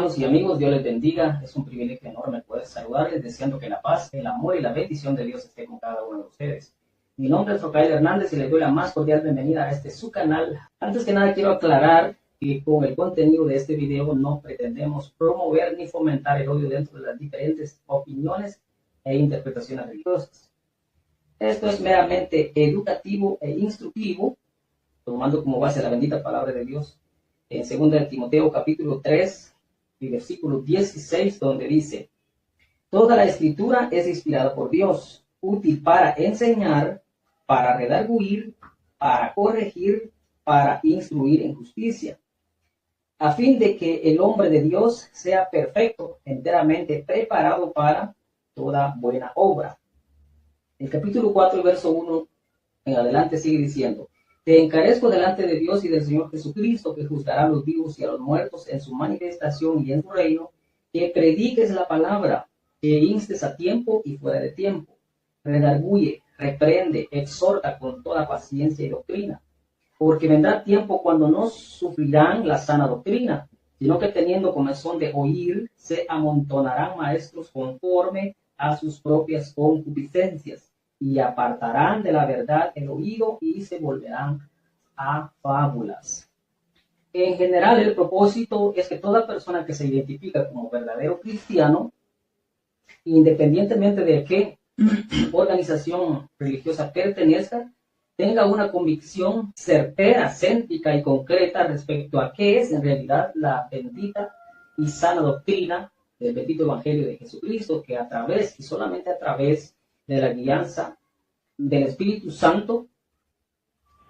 hermanos y amigos, Dios les bendiga. Es un privilegio enorme poder saludarles, deseando que la paz, el amor y la bendición de Dios esté con cada uno de ustedes. Mi nombre es Rocael Hernández y les doy la más cordial bienvenida a este su canal. Antes que nada quiero aclarar que con el contenido de este video no pretendemos promover ni fomentar el odio dentro de las diferentes opiniones e interpretaciones religiosas. Esto es meramente educativo e instructivo, tomando como base la bendita palabra de Dios en 2 de Timoteo capítulo 3 y versículo 16, donde dice: toda la escritura es inspirada por Dios, útil para enseñar, para redarguir, para corregir, para instruir en justicia, a fin de que el hombre de Dios sea perfecto, enteramente preparado para toda buena obra. El capítulo 4, verso 1 en adelante sigue diciendo: te encarezco delante de Dios y del Señor Jesucristo, que juzgará a los vivos y a los muertos en su manifestación y en su reino, que prediques la palabra, que instes a tiempo y fuera de tiempo, redarguye, reprende, exhorta con toda paciencia y doctrina, porque vendrá tiempo cuando no sufrirán la sana doctrina, sino que teniendo comezón de oír, se amontonarán maestros conforme a sus propias concupiscencias, y apartarán de la verdad el oído y se volverán a fábulas. En general, el propósito es que toda persona que se identifica como verdadero cristiano, independientemente de qué organización religiosa pertenezca, tenga una convicción certera, céntrica y concreta respecto a qué es en realidad la bendita y sana doctrina del bendito Evangelio de Jesucristo, que a través y solamente a través de la guianza del Espíritu Santo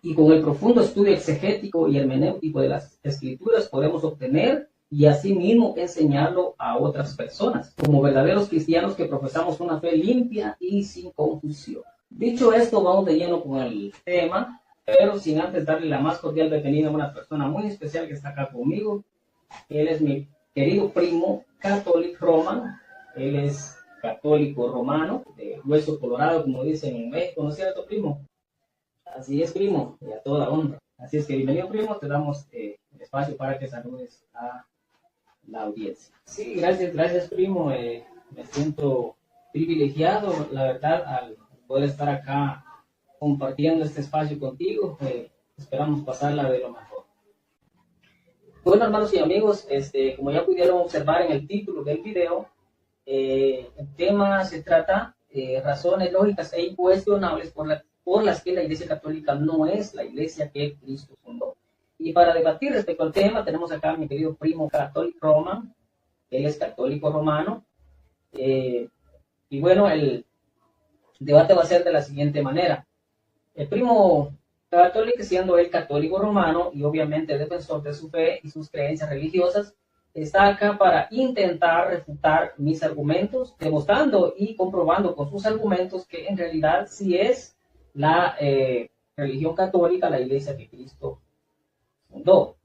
y con el profundo estudio exegético y hermenéutico de las Escrituras podemos obtener y asimismo enseñarlo a otras personas, como verdaderos cristianos que profesamos una fe limpia y sin confusión. Dicho esto, vamos de lleno con el tema, pero sin antes darle la más cordial bienvenida a una persona muy especial que está acá conmigo. Él es mi querido primo Catholic Roman. Él es católico romano, de hueso colorado, como dicen en México, ¿no es cierto, primo? Así es, primo, y a toda honra. Así es que bienvenido, primo, te damos el espacio para que saludes a la audiencia. Sí, gracias, primo. Me siento privilegiado, la verdad, al poder estar acá compartiendo este espacio contigo. Esperamos pasarla de lo mejor. Bueno, hermanos y amigos, como ya pudieron observar en el título del video, el tema se trata de razones lógicas e incuestionables por las que la Iglesia Católica no es la Iglesia que Cristo fundó. Y para debatir respecto al tema tenemos acá a mi querido primo Catholic Roman. Él es católico romano. Y bueno, el debate va a ser de la siguiente manera. El primo católico, siendo él católico romano y obviamente defensor de su fe y sus creencias religiosas, está acá para intentar refutar mis argumentos, demostrando y comprobando con sus argumentos que en realidad sí es la religión católica, la iglesia que Cristo fundó.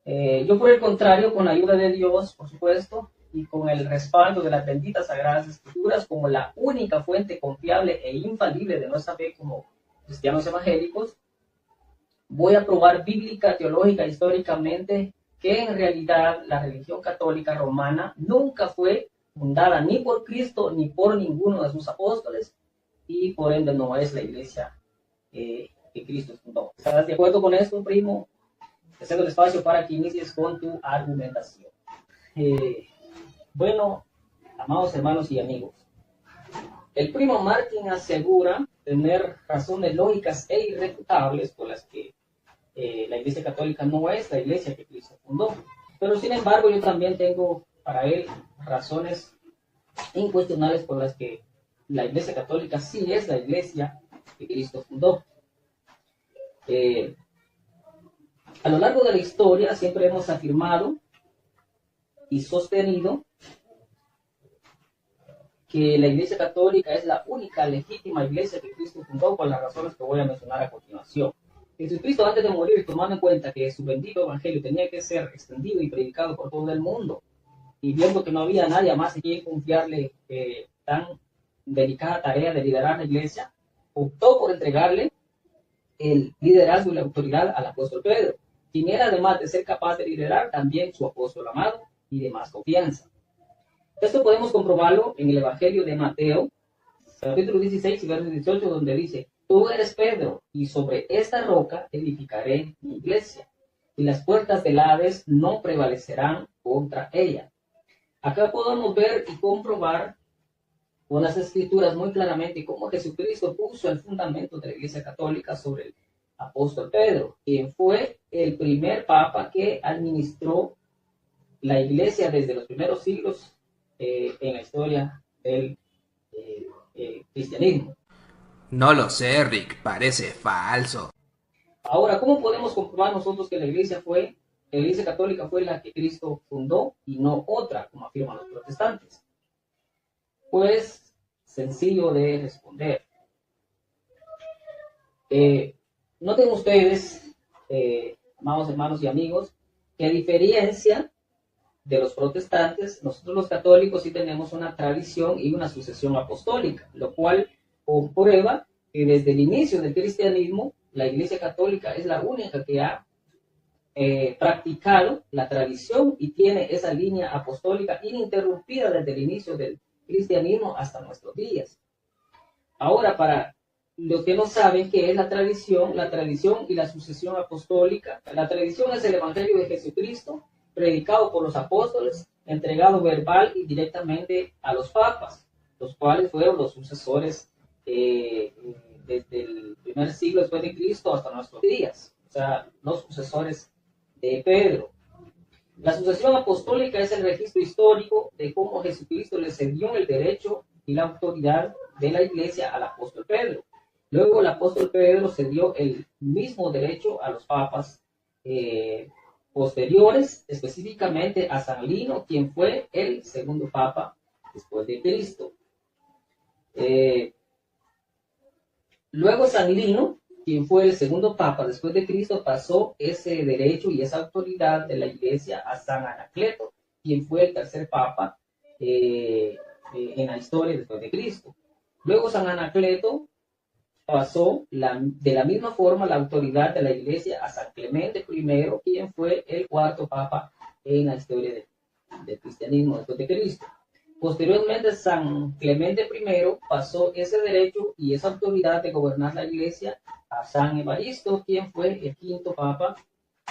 Yo, por el contrario, con la ayuda de Dios, por supuesto, y con el respaldo de las benditas Sagradas Escrituras como la única fuente confiable e infalible de nuestra fe como cristianos evangélicos, voy a probar bíblica, teológica, históricamente, que en realidad la religión católica romana nunca fue fundada ni por Cristo ni por ninguno de sus apóstoles, y por ende no es la iglesia que Cristo fundó. ¿Estás de acuerdo con esto, primo? Te cedo el espacio para que inicies con tu argumentación. Bueno, amados hermanos y amigos, el primo Martin asegura tener razones lógicas e irrefutables por las que la Iglesia Católica no es la Iglesia que Cristo fundó. Pero sin embargo, yo también tengo para él razones incuestionables por las que la Iglesia Católica sí es la Iglesia que Cristo fundó. A lo largo de la historia siempre hemos afirmado y sostenido que la Iglesia Católica es la única legítima Iglesia que Cristo fundó por las razones que voy a mencionar a continuación. Jesucristo, antes de morir, tomando en cuenta que su bendito evangelio tenía que ser extendido y predicado por todo el mundo, y viendo que no había nadie más a quien confiarle tan delicada tarea de liderar la iglesia, optó por entregarle el liderazgo y la autoridad al apóstol Pedro, quien era, además de ser capaz de liderar, también su apóstol amado, y de más confianza. Esto podemos comprobarlo en el Evangelio de Mateo, capítulo 16 y verso 18, donde dice: tú eres Pedro, y sobre esta roca edificaré mi iglesia, y las puertas del Hades no prevalecerán contra ella. Acá podemos ver y comprobar con las escrituras muy claramente cómo Jesucristo puso el fundamento de la Iglesia Católica sobre el apóstol Pedro, quien fue el primer papa que administró la Iglesia desde los primeros siglos en la historia del cristianismo. No lo sé, Rick, parece falso. Ahora, ¿cómo podemos comprobar nosotros que la Iglesia Católica fue la que Cristo fundó y no otra, como afirman los protestantes? Pues, sencillo de responder. Noten ustedes, amados hermanos y amigos, que a diferencia de los protestantes, nosotros los católicos sí tenemos una tradición y una sucesión apostólica, lo cual comprueba que desde el inicio del cristianismo, la Iglesia Católica es la única que ha practicado la tradición y tiene esa línea apostólica ininterrumpida desde el inicio del cristianismo hasta nuestros días. Ahora, para los que no saben qué es la tradición y la sucesión apostólica, la tradición es el Evangelio de Jesucristo, predicado por los apóstoles, entregado verbal y directamente a los papas, los cuales fueron los sucesores desde el primer siglo después de Cristo hasta nuestros días, o sea, los sucesores de Pedro. La sucesión apostólica es el registro histórico de cómo Jesucristo le cedió el derecho y la autoridad de la Iglesia al apóstol Pedro. Luego el apóstol Pedro cedió el mismo derecho a los papas posteriores, específicamente a San Lino, quien fue el segundo papa después de Cristo. Luego San Lino, quien fue el segundo papa después de Cristo, pasó ese derecho y esa autoridad de la Iglesia a San Anacleto, quien fue el tercer papa en la historia después de Cristo. Luego San Anacleto pasó de la misma forma la autoridad de la Iglesia a San Clemente I, quien fue el cuarto papa en la historia del cristianismo después de Cristo. Posteriormente, San Clemente I pasó ese derecho y esa autoridad de gobernar la Iglesia a San Evaristo, quien fue el quinto papa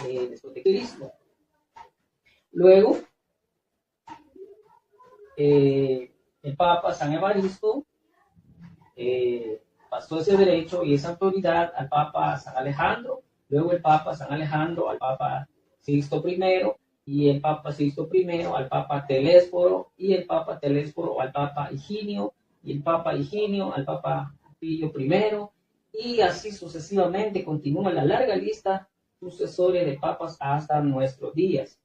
después de Cristo. Luego, el papa San Evaristo pasó ese derecho y esa autoridad al Papa San Alejandro, luego el Papa San Alejandro al Papa Sixto I, y el Papa Sixto I al Papa Telésforo, y el Papa Telésforo al Papa Higinio, y el Papa Higinio al Papa Pío I, y así sucesivamente continúa la larga lista sucesoria de papas hasta nuestros días.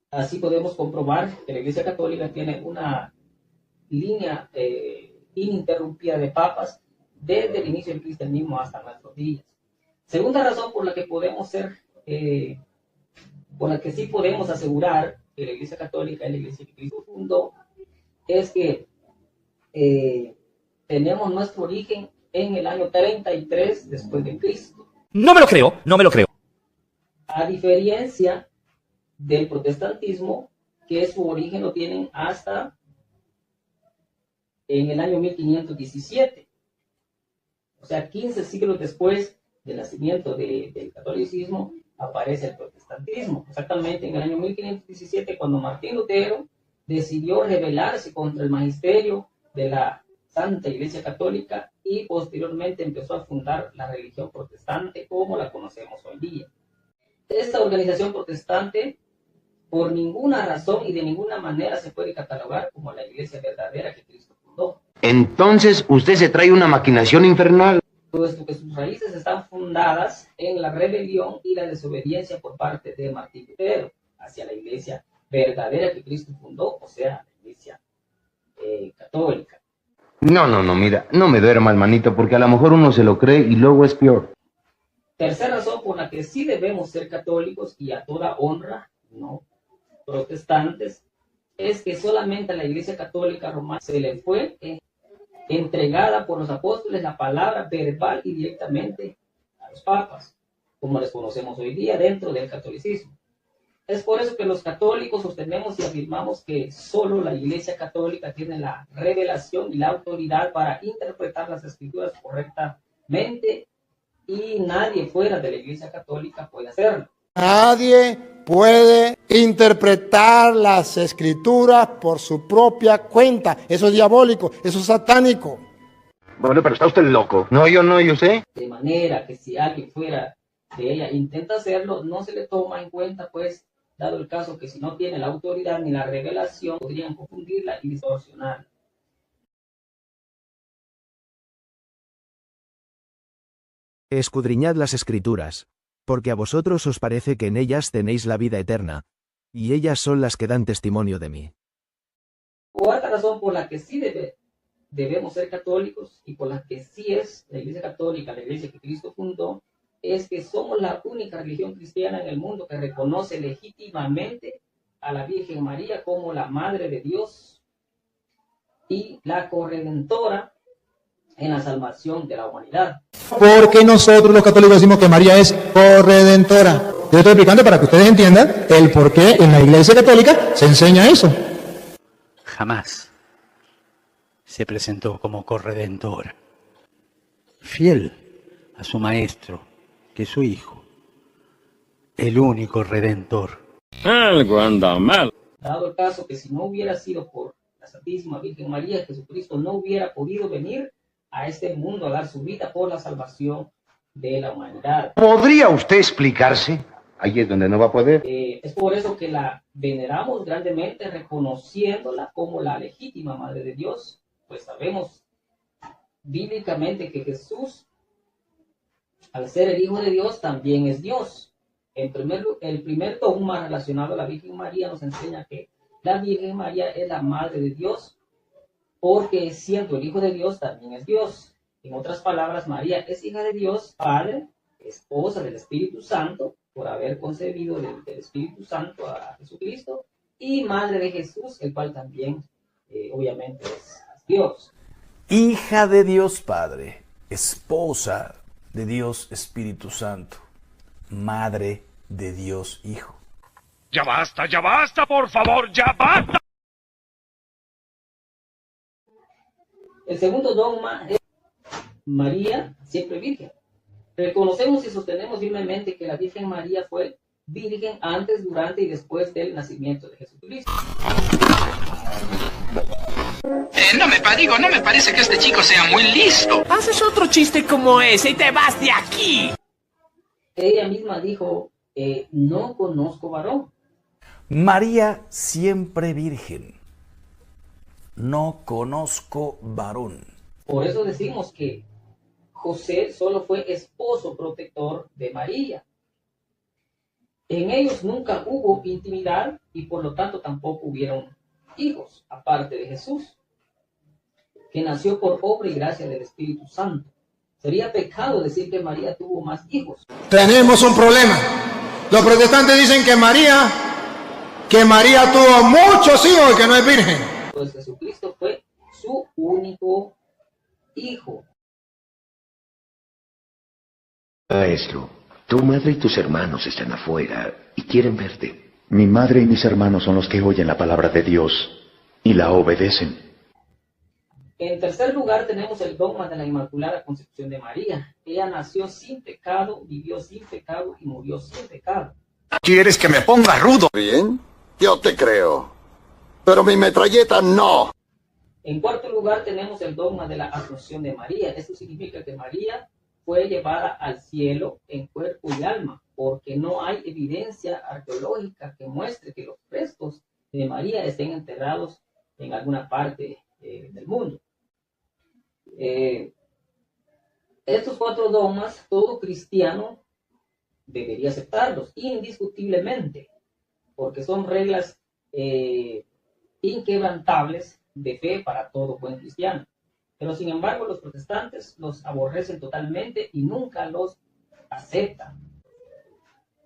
Así podemos comprobar que la Iglesia Católica tiene una línea ininterrumpida de papas desde el inicio del cristianismo hasta nuestros días. Segunda razón por la que sí podemos asegurar que la Iglesia Católica es la Iglesia que Cristo fundó, es que tenemos nuestro origen en el año 33 después de Cristo. No me lo creo, no me lo creo. A diferencia del protestantismo, que su origen lo tienen hasta en el año 1517. O sea, 15 siglos después del nacimiento del catolicismo, aparece el protestantismo. Exactamente en el año 1517, cuando Martín Lutero decidió rebelarse contra el magisterio de la Santa Iglesia Católica y posteriormente empezó a fundar la religión protestante como la conocemos hoy día. Esta organización protestante, por ninguna razón y de ninguna manera se puede catalogar como la iglesia verdadera que Cristo fundó. Entonces, usted se trae una maquinación infernal. Puesto que sus raíces están fundadas en la rebelión y la desobediencia por parte de Martín Lutero hacia la iglesia verdadera que Cristo fundó, o sea, la iglesia católica. No, mira, no me duerma, hermanito, porque a lo mejor uno se lo cree y luego es peor. Tercera razón por la que sí debemos ser católicos y a toda honra, no protestantes, es que solamente a la Iglesia Católica Romana se le fue entregada por los apóstoles la palabra verbal y directamente a los papas, como les conocemos hoy día dentro del catolicismo. Es por eso que los católicos sostenemos y afirmamos que solo la Iglesia Católica tiene la revelación y la autoridad para interpretar las Escrituras correctamente y nadie fuera de la Iglesia Católica puede hacerlo. Nadie puede interpretar las Escrituras por su propia cuenta. Eso es diabólico, eso es satánico. Bueno, pero está usted loco. No, yo sé. De manera que si alguien fuera de ella intenta hacerlo, no se le toma en cuenta, pues, dado el caso que si no tiene la autoridad ni la revelación, podrían confundirla y distorsionarla. Escudriñad las Escrituras, porque a vosotros os parece que en ellas tenéis la vida eterna, y ellas son las que dan testimonio de mí. Cuarta razón por la que sí debemos ser católicos y por la que sí es la Iglesia Católica, la Iglesia que Cristo fundó, es que somos la única religión cristiana en el mundo que reconoce legítimamente a la Virgen María como la Madre de Dios y la corredentora en la salvación de la humanidad. Porque nosotros los católicos decimos que María es corredentora. Yo estoy explicando para que ustedes entiendan el por qué en la Iglesia Católica se enseña eso. Jamás se presentó como corredentora, fiel a su maestro, que es su hijo, el único redentor. Algo anda mal. Dado el caso que si no hubiera sido por la Santísima Virgen María, Jesucristo no hubiera podido venir a este mundo a dar su vida por la salvación de la humanidad. ¿Podría usted explicarse? Ahí es donde no va a poder. Es por eso que la veneramos grandemente, reconociéndola como la legítima Madre de Dios, pues sabemos bíblicamente que Jesús, al ser el Hijo de Dios, también es Dios. El primer dogma relacionado a la Virgen María nos enseña que la Virgen María es la Madre de Dios, porque siendo el Hijo de Dios, también es Dios. En otras palabras, María es hija de Dios, Padre, esposa del Espíritu Santo, por haber concebido del Espíritu Santo a Jesucristo, y Madre de Jesús, el cual también, obviamente, es Dios. Hija de Dios Padre, esposa de Dios Espíritu Santo, Madre de Dios Hijo. Ya basta, por favor, ya basta. El segundo dogma es María siempre virgen. Reconocemos y sostenemos firmemente que la Virgen María fue virgen antes, durante y después del nacimiento de Jesucristo. No me parece que este chico sea muy listo. Haces otro chiste como ese y te vas de aquí. Ella misma dijo, no conozco varón. María siempre virgen. No conozco varón. Por eso decimos que José solo fue esposo protector de María. En ellos nunca hubo intimidad y por lo tanto tampoco hubieron hijos, aparte de Jesús, que nació por obra y gracia del Espíritu Santo. Sería pecado decir que María tuvo más hijos. Tenemos un problema. Los protestantes dicen que María tuvo muchos hijos y que no es virgen. Pues Jesucristo fue su único hijo. Maestro, tu madre y tus hermanos están afuera y quieren verte. Mi madre y mis hermanos son los que oyen la palabra de Dios y la obedecen. En tercer lugar tenemos el dogma de la Inmaculada Concepción de María. Ella nació sin pecado, vivió sin pecado y murió sin pecado. ¿Quieres que me ponga rudo? Bien, yo te creo. Pero mi metralleta no. En cuarto lugar tenemos el dogma de la Asunción de María. Esto significa que María fue llevada al cielo en cuerpo y alma, porque no hay evidencia arqueológica que muestre que los restos de María estén enterrados en alguna parte del mundo. Estos cuatro dogmas, todo cristiano debería aceptarlos indiscutiblemente, porque son reglas inquebrantables de fe para todo buen cristiano. Pero sin embargo los protestantes los aborrecen totalmente y nunca los aceptan.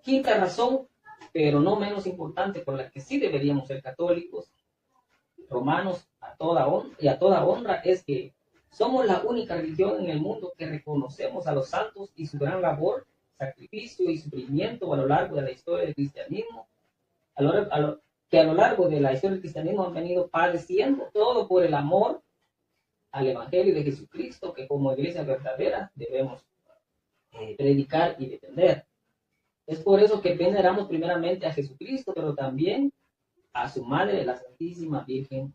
Quinta razón, pero no menos importante, por la que sí deberíamos ser católicos, romanos a toda honra, es que somos la única religión en el mundo que reconocemos a los santos y su gran labor, sacrificio y sufrimiento a lo largo de la historia del cristianismo, que a lo largo de la historia del cristianismo han venido padeciendo, todo por el amor al Evangelio de Jesucristo, que como iglesia verdadera debemos predicar y defender. Es por eso que veneramos primeramente a Jesucristo, pero también a su madre, la Santísima Virgen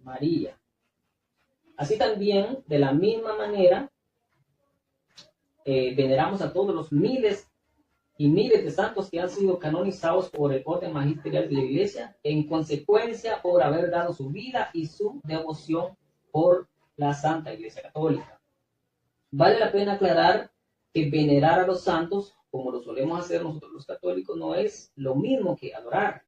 María. Así también, de la misma manera, veneramos a todos los miles y miles de santos que han sido canonizados por el orden magisterial de la Iglesia, en consecuencia por haber dado su vida y su devoción por la Santa Iglesia Católica. Vale la pena aclarar que venerar a los santos, como lo solemos hacer nosotros los católicos, no es lo mismo que adorar.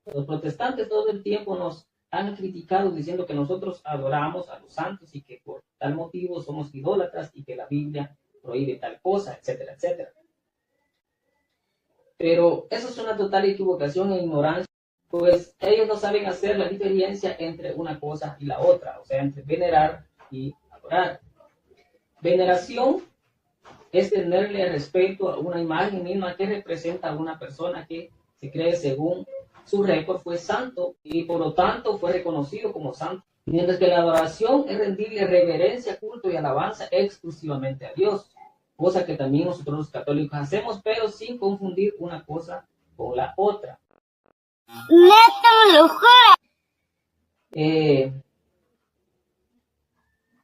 Los protestantes todo el tiempo nos han criticado diciendo que nosotros adoramos a los santos y que por tal motivo somos idólatras y que la Biblia prohíbe tal cosa, etcétera, etcétera. Pero eso es una total equivocación e ignorancia, pues ellos no saben hacer la diferencia entre una cosa y la otra, o sea, entre venerar y adorar. Veneración es tenerle respeto a una imagen misma que representa a una persona que se cree, según su récord, fue santo y por lo tanto fue reconocido como santo. Mientras que la adoración es rendirle reverencia, culto y alabanza exclusivamente a Dios, cosa que también nosotros los católicos hacemos, pero sin confundir una cosa con la otra.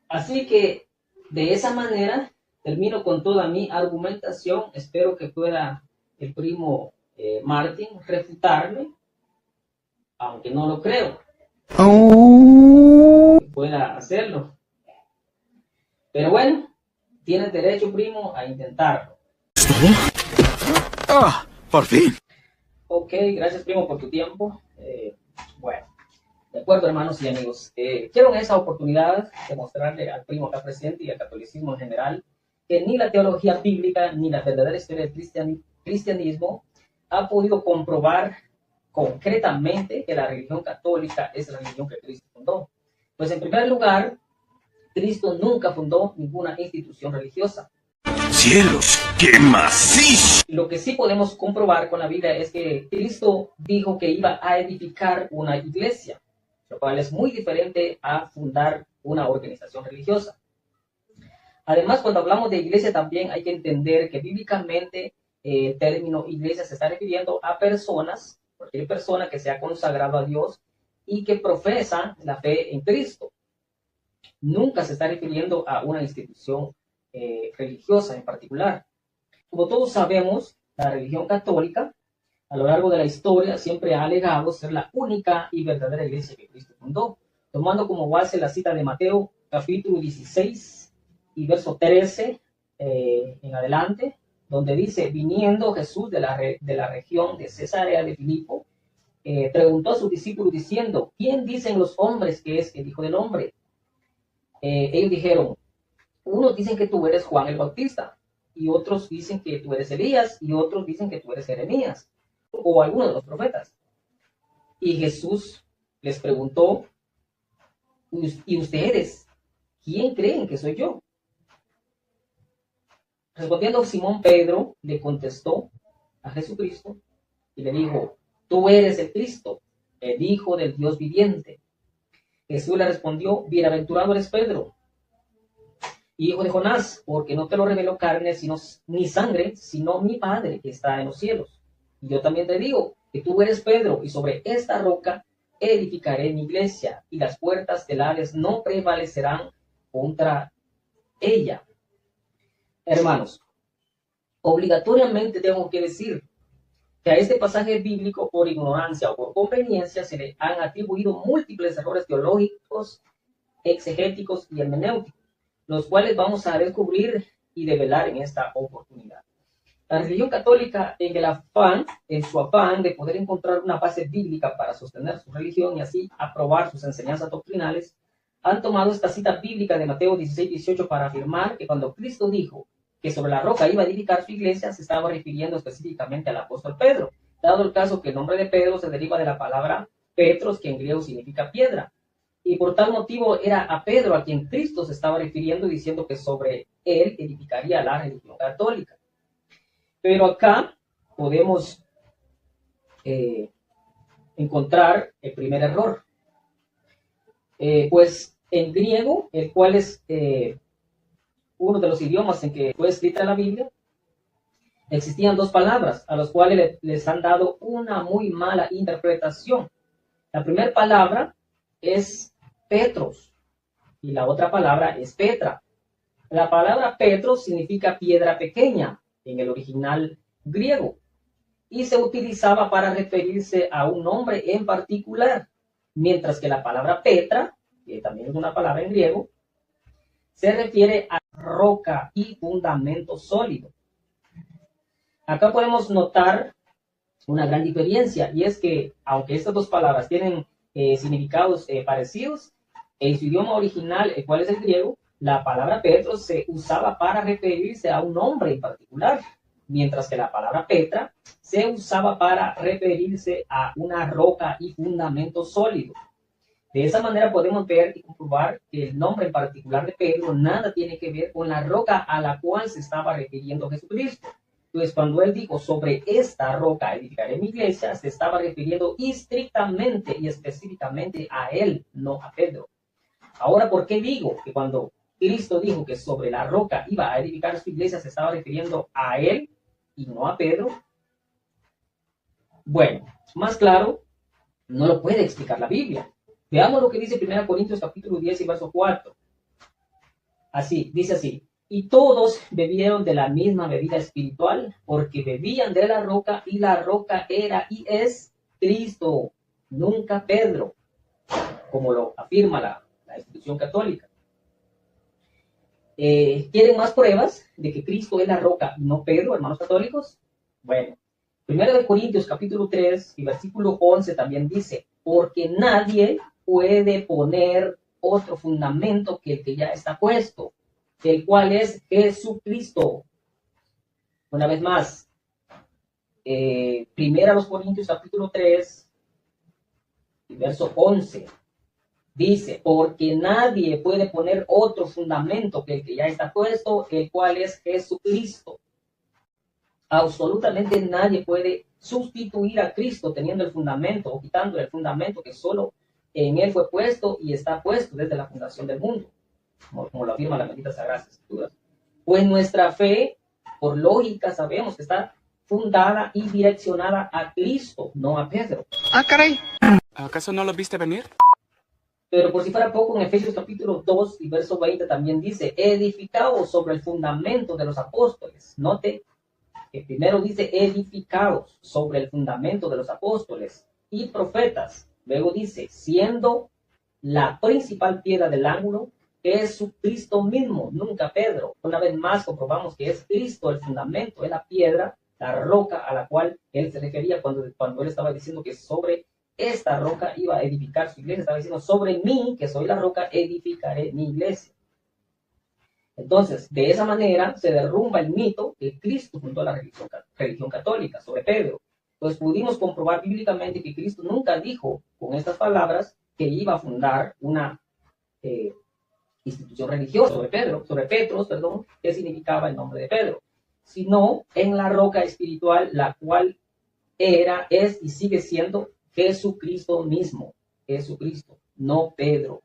Así que de esa manera termino con toda mi argumentación. Espero que pueda el primo Martín refutarme, aunque no lo creo. Que pueda hacerlo. Pero bueno, tienes derecho, primo, a intentarlo. ¡Ah! ¡Por fin! Ok, gracias, primo, por tu tiempo. Bueno, de acuerdo, hermanos y amigos. Quiero en esa oportunidad demostrarle al primo acá presente y al catolicismo en general que ni la teología bíblica ni la verdadera historia del cristianismo ha podido comprobar concretamente que la religión católica es la religión que Cristo fundó. Pues en primer lugar, Cristo nunca fundó ninguna institución religiosa. ¡Cielos! ¡Qué macizo! Lo que sí podemos comprobar con la Biblia es que Cristo dijo que iba a edificar una iglesia, lo cual es muy diferente a fundar una organización religiosa. Además, cuando hablamos de iglesia también hay que entender que bíblicamente el término iglesia se está refiriendo a personas, cualquier persona que se ha consagrado a Dios y que profesa la fe en Cristo. Nunca se está refiriendo a una institución religiosa en particular. Como todos sabemos, la religión católica a lo largo de la historia siempre ha alegado ser la única y verdadera iglesia que Cristo fundó, tomando como base la cita de Mateo capítulo 16 y verso 13 en adelante, donde dice: viniendo Jesús de la región de Cesarea de Filipo, preguntó a sus discípulos diciendo: ¿quién dicen los hombres que es el Hijo del Hombre? Ellos dijeron: unos dicen que tú eres Juan el Bautista, y otros dicen que tú eres Elías, y otros dicen que tú eres Jeremías, o alguno de los profetas. Y Jesús les preguntó: ¿y ustedes quién creen que soy yo? Respondiendo Simón Pedro, le contestó a Jesucristo y le dijo: tú eres el Cristo, el Hijo del Dios viviente. Jesús le respondió: bienaventurado eres Pedro, hijo de Jonás, porque no te lo reveló carne ni sangre, sino mi Padre que está en los cielos. Y yo también te digo que tú eres Pedro, y sobre esta roca edificaré mi iglesia, y las puertas del Hades no prevalecerán contra ella. Hermanos, obligatoriamente tengo que decir que a este pasaje bíblico, por ignorancia o por conveniencia, se le han atribuido múltiples errores teológicos, exegéticos y hermenéuticos, los cuales vamos a descubrir y develar en esta oportunidad. La religión católica, en su afán de poder encontrar una base bíblica para sostener su religión y así aprobar sus enseñanzas doctrinales, han tomado esta cita bíblica de Mateo 16:18 para afirmar que cuando Cristo dijo que sobre la roca iba a edificar su iglesia, se estaba refiriendo específicamente al apóstol Pedro, dado el caso que el nombre de Pedro se deriva de la palabra Petros, que en griego significa piedra. Y por tal motivo era a Pedro a quien Cristo se estaba refiriendo, diciendo que sobre él edificaría la religión católica. Pero acá podemos encontrar el primer error. Pues en griego, el cual es uno de los idiomas en que fue escrita la Biblia, existían dos palabras a las cuales les han dado una muy mala interpretación. La primera palabra es Petros y la otra palabra es Petra. La palabra Petros significa piedra pequeña en el original griego y se utilizaba para referirse a un hombre en particular, mientras que la palabra Petra, que también es una palabra en griego, se refiere a roca y fundamento sólido. Acá podemos notar una gran diferencia, y es que aunque estas dos palabras tienen significados parecidos, en su idioma original, el cual es el griego, la palabra Petros se usaba para referirse a un hombre en particular, mientras que la palabra Petra se usaba para referirse a una roca y fundamento sólido. De esa manera podemos ver y comprobar que el nombre en particular de Pedro nada tiene que ver con la roca a la cual se estaba refiriendo Jesucristo. Entonces, cuando él dijo sobre esta roca edificaré mi iglesia, se estaba refiriendo estrictamente y específicamente a él, no a Pedro. Ahora, ¿por qué digo que cuando Cristo dijo que sobre la roca iba a edificar su iglesia, se estaba refiriendo a él y no a Pedro? Bueno, más claro, no lo puede explicar la Biblia. Veamos lo que dice 1 Corintios capítulo 10 y verso 4. Así, dice así: y todos bebieron de la misma bebida espiritual, porque bebían de la roca, y la roca era y es Cristo, nunca Pedro, como lo afirma la institución católica. ¿Quieren más pruebas de que Cristo es la roca y no Pedro, hermanos católicos? Bueno, 1 Corintios capítulo 3 y versículo 11 también dice: porque nadie puede poner otro fundamento que el que ya está puesto, el cual es Jesucristo. Una vez más, 1 Corintios capítulo 3 y verso 11 dice: porque nadie puede poner otro fundamento que el que ya está puesto, el cual es Jesucristo. Absolutamente nadie puede sustituir a Cristo teniendo el fundamento o quitando el fundamento que solo en él fue puesto y está puesto desde la fundación del mundo, como lo afirma la bendita Sagradas Escrituras. Pues nuestra fe, por lógica, sabemos que está fundada y direccionada a Cristo, no a Pedro. Ah, caray. ¿Acaso no lo viste venir? Pero por si fuera poco, en Efesios capítulo 2 y verso 20 también dice: edificados sobre el fundamento de los apóstoles. Note que primero dice edificados sobre el fundamento de los apóstoles y profetas. Luego dice, siendo la principal piedra del ángulo Jesucristo mismo, nunca Pedro. Una vez más comprobamos que es Cristo el fundamento, es la piedra, la roca a la cual él se refería cuando él estaba diciendo que sobre esta roca iba a edificar su iglesia. Estaba diciendo: sobre mí, que soy la roca, edificaré mi iglesia. Entonces, de esa manera se derrumba el mito que Cristo fundó la religión católica sobre Pedro. Entonces pudimos comprobar bíblicamente que Cristo nunca dijo con estas palabras que iba a fundar una institución religiosa sobre Petros, que significaba el nombre de Pedro, sino en la roca espiritual, la cual era, es y sigue siendo Jesucristo mismo, Jesucristo, no Pedro.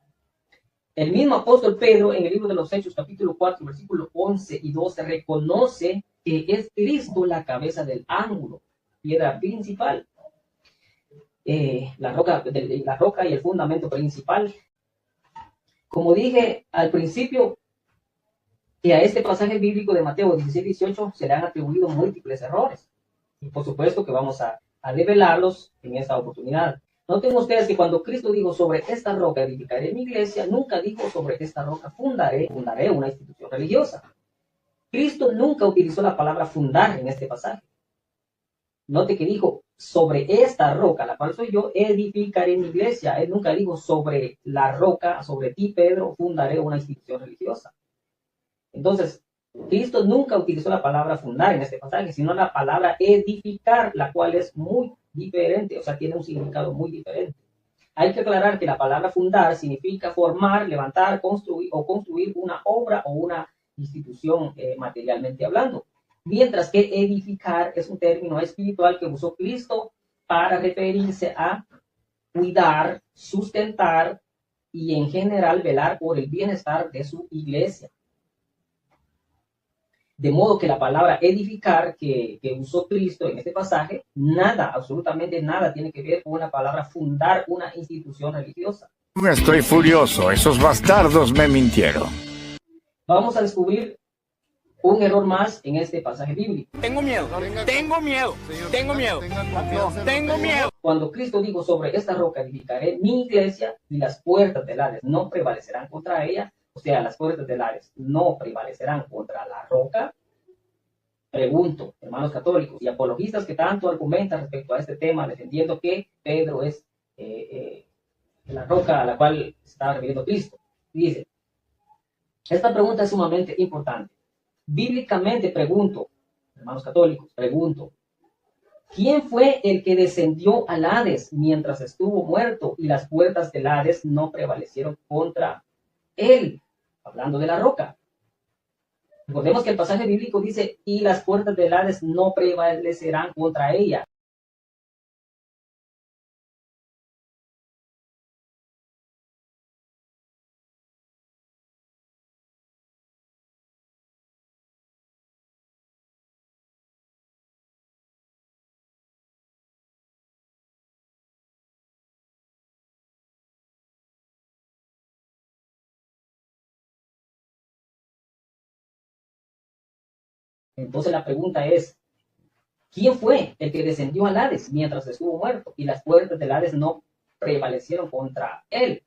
El mismo apóstol Pedro, en el libro de los Hechos, capítulo 4, versículos 11 y 12, reconoce que es Cristo la cabeza del ángulo, piedra principal, la roca y el fundamento principal. Como dije al principio, que a este pasaje bíblico de Mateo 16-18 se le han atribuido múltiples errores. Y por supuesto que vamos a develarlos en esta oportunidad. Noten ustedes que cuando Cristo dijo sobre esta roca edificaré mi iglesia, nunca dijo sobre esta roca fundaré una institución religiosa. Cristo nunca utilizó la palabra fundar en este pasaje. Note que dijo sobre esta roca, la cual soy yo, edificaré mi iglesia. Él nunca dijo sobre la roca, sobre ti, Pedro, fundaré una institución religiosa. Entonces, Cristo nunca utilizó la palabra fundar en este pasaje, sino la palabra edificar, la cual es muy diferente, o sea, tiene un significado muy diferente. Hay que aclarar que la palabra fundar significa formar, levantar, construir una obra o una institución materialmente hablando. Mientras que edificar es un término espiritual que usó Cristo para referirse a cuidar, sustentar y en general velar por el bienestar de su iglesia. De modo que la palabra edificar que usó Cristo en este pasaje, nada, absolutamente nada tiene que ver con la palabra fundar una institución religiosa. Estoy furioso, esos bastardos me mintieron. Vamos a descubrir un error más en este pasaje bíblico. Tengo miedo, tengo miedo, tengo miedo, tengo miedo. Cuando Cristo dijo sobre esta roca edificaré mi iglesia y las puertas del Hades no prevalecerán contra ella, o sea, las puertas del Hades no prevalecerán contra la roca. Pregunto, hermanos católicos y apologistas que tanto argumentan respecto a este tema, defendiendo que Pedro es la roca a la cual se estaba refiriendo Cristo. Dice, esta pregunta es sumamente importante. Bíblicamente pregunto, hermanos católicos, pregunto, ¿quién fue el que descendió al Hades mientras estuvo muerto y las puertas del Hades no prevalecieron contra él? Hablando de la roca. Recordemos que el pasaje bíblico dice, y las puertas del Hades no prevalecerán contra ella. Entonces la pregunta es, ¿quién fue el que descendió al Hades mientras estuvo muerto y las puertas del Hades no prevalecieron contra él?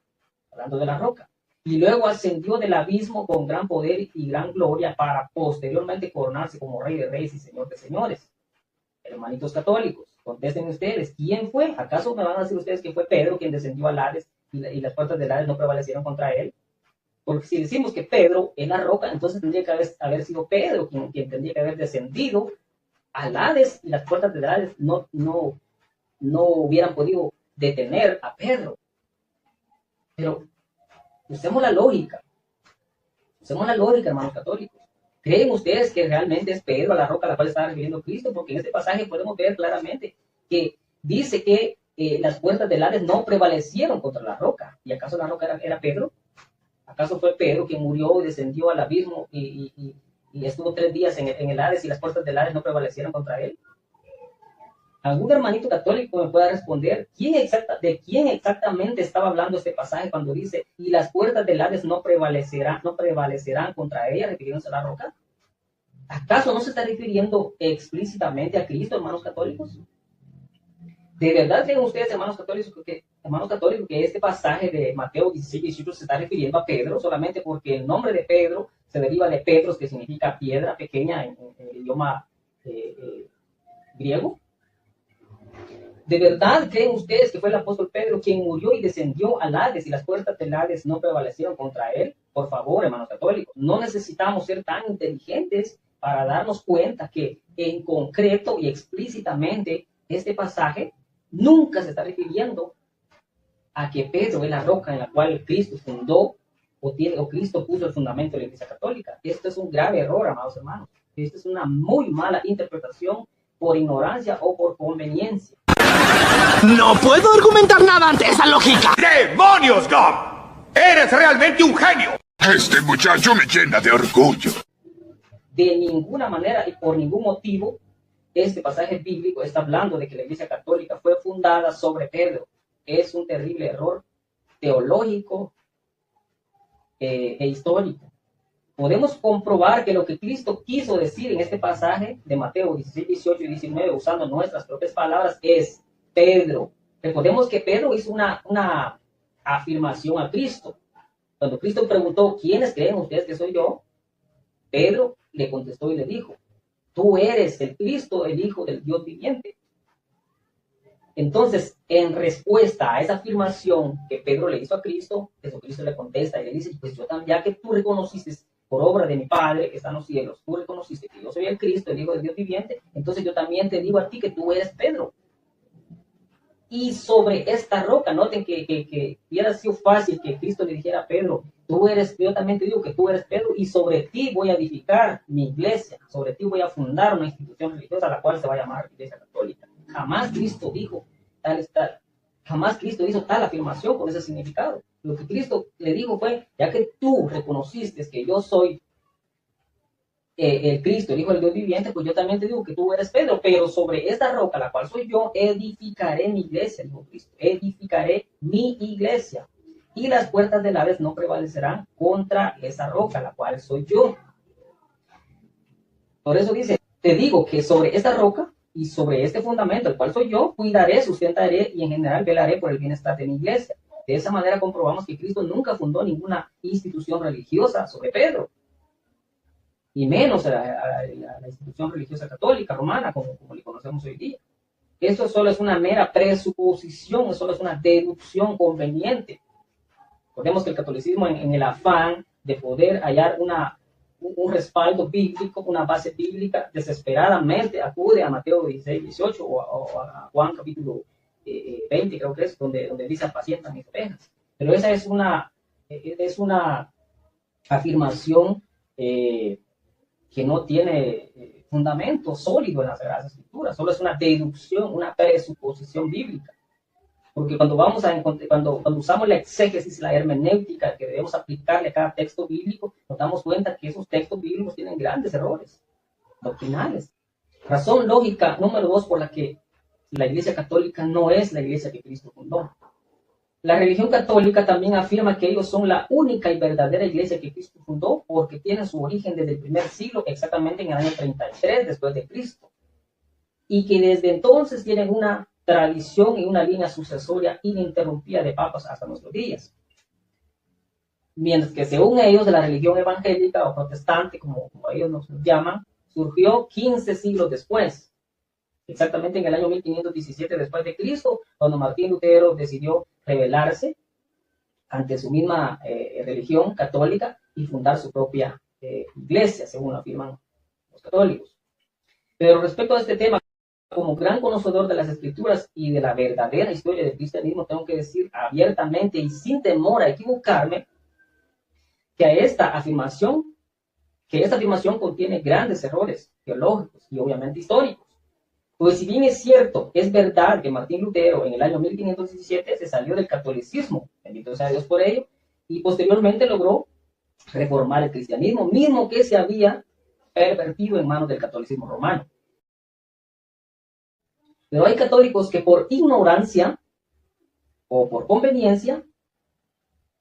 Hablando de la roca. Y luego ascendió del abismo con gran poder y gran gloria para posteriormente coronarse como Rey de Reyes y Señor de Señores. Hermanitos católicos, contesten ustedes, ¿quién fue? ¿Acaso me van a decir ustedes que fue Pedro quien descendió al Hades y las puertas del Hades no prevalecieron contra él? Porque si decimos que Pedro es la roca, entonces tendría que haber sido Pedro quien tendría que haber descendido al Hades y las puertas del Hades no hubieran podido detener a Pedro. Pero usemos la lógica, hermanos católicos. ¿Creen ustedes que realmente es Pedro a la roca a la cual está refiriendo Cristo? Porque en este pasaje podemos ver claramente que dice que las puertas del Hades no prevalecieron contra la roca. ¿Y acaso la roca era Pedro? ¿Acaso fue Pedro quien murió y descendió al abismo y estuvo 3 días en el Hades y las puertas del Hades no prevalecieron contra él? ¿Algún hermanito católico me pueda responder de quién exactamente estaba hablando este pasaje cuando dice y las puertas del Hades no prevalecerán contra ella, refiriéndose a la roca? ¿Acaso no se está refiriendo explícitamente a Cristo, hermanos católicos? ¿De verdad creen ustedes, hermanos católicos, que este pasaje de Mateo 16:18 se está refiriendo a Pedro solamente porque el nombre de Pedro se deriva de Petros, que significa piedra pequeña en el idioma griego? ¿De verdad creen ustedes que fue el apóstol Pedro quien murió y descendió al Hades y las puertas del Hades no prevalecieron contra él? Por favor, hermanos católicos, no necesitamos ser tan inteligentes para darnos cuenta que en concreto y explícitamente este pasaje nunca se está refiriendo a que Pedro es la roca en la cual Cristo fundó o Cristo puso el fundamento de la Iglesia Católica. Esto es un grave error, amados hermanos. Esto es una muy mala interpretación por ignorancia o por conveniencia. No puedo argumentar nada ante esa lógica. ¡Demonios, Gob! ¡Eres realmente un genio! Este muchacho me llena de orgullo. De ninguna manera y por ningún motivo este pasaje bíblico está hablando de que la Iglesia Católica fue fundada sobre Pedro. Es un terrible error teológico e histórico. Podemos comprobar que lo que Cristo quiso decir en este pasaje de Mateo 16, 18 y 19, usando nuestras propias palabras, es Pedro. Recordemos que Pedro hizo una afirmación a Cristo. Cuando Cristo preguntó, ¿quiénes creen ustedes que soy yo? Pedro le contestó y le dijo, tú eres el Cristo, el Hijo del Dios viviente. Entonces, en respuesta a esa afirmación que Pedro le hizo a Cristo, Jesucristo le contesta y le dice, pues yo también, ya que tú reconociste por obra de mi Padre que está en los cielos, tú reconociste que yo soy el Cristo, el Hijo del Dios viviente, entonces yo también te digo a ti que tú eres Pedro. Y sobre esta roca, noten que hubiera sido fácil que Cristo le dijera a Pedro, yo también te digo que tú eres Pedro y sobre ti voy a edificar mi iglesia, sobre ti voy a fundar una institución religiosa a la cual se va a llamar Iglesia Católica. Jamás Cristo dijo Jamás Cristo hizo tal afirmación con ese significado. Lo que Cristo le dijo fue, ya que tú reconociste que yo soy el Cristo, el Hijo del Dios viviente, pues yo también te digo que tú eres Pedro, pero sobre esta roca, la cual soy yo, edificaré mi iglesia, dijo Cristo, edificaré mi iglesia, y las puertas del Hades no prevalecerán contra esa roca, la cual soy yo. Por eso dice, te digo que sobre esta roca y sobre este fundamento, el cual soy yo, cuidaré, sustentaré y en general velaré por el bienestar de mi iglesia. De esa manera comprobamos que Cristo nunca fundó ninguna institución religiosa sobre Pedro, y menos a la institución religiosa católica romana, como le conocemos hoy día. Esto solo es una mera presuposición, solo es una deducción conveniente. Recordemos que el catolicismo, en el afán de poder hallar un respaldo bíblico, una base bíblica, desesperadamente acude a Mateo 16, 18 o a Juan capítulo 20, creo que es, donde dice apacientan mis ovejas. Pero esa es una afirmación que no tiene fundamento sólido en las Sagradas Escrituras, solo es una deducción, una presuposición bíblica. Porque cuando usamos la exégesis, la hermenéutica que debemos aplicarle a cada texto bíblico, nos damos cuenta que esos textos bíblicos tienen grandes errores doctrinales. Razón lógica número 2 por la que la Iglesia Católica no es la Iglesia que Cristo fundó. La religión católica también afirma que ellos son la única y verdadera iglesia que Cristo fundó porque tienen su origen desde el primer siglo, exactamente en el año 33 después de Cristo. Y que desde entonces tienen una tradición y una línea sucesoria ininterrumpida de papas hasta nuestros días. Mientras que según ellos, la religión evangélica o protestante, como ellos nos llaman, surgió 15 siglos después. Exactamente en el año 1517 después de Cristo, cuando Martín Lutero decidió rebelarse ante su misma religión católica y fundar su propia iglesia, según afirman los católicos. Pero respecto a este tema, como gran conocedor de las Escrituras y de la verdadera historia del cristianismo, tengo que decir abiertamente y sin temor a equivocarme que esta afirmación contiene grandes errores teológicos y obviamente históricos. Pues si bien es cierto, es verdad que Martín Lutero en el año 1517 se salió del catolicismo, bendito sea Dios por ello, y posteriormente logró reformar el cristianismo, mismo que se había pervertido en manos del catolicismo romano. Pero hay católicos que por ignorancia o por conveniencia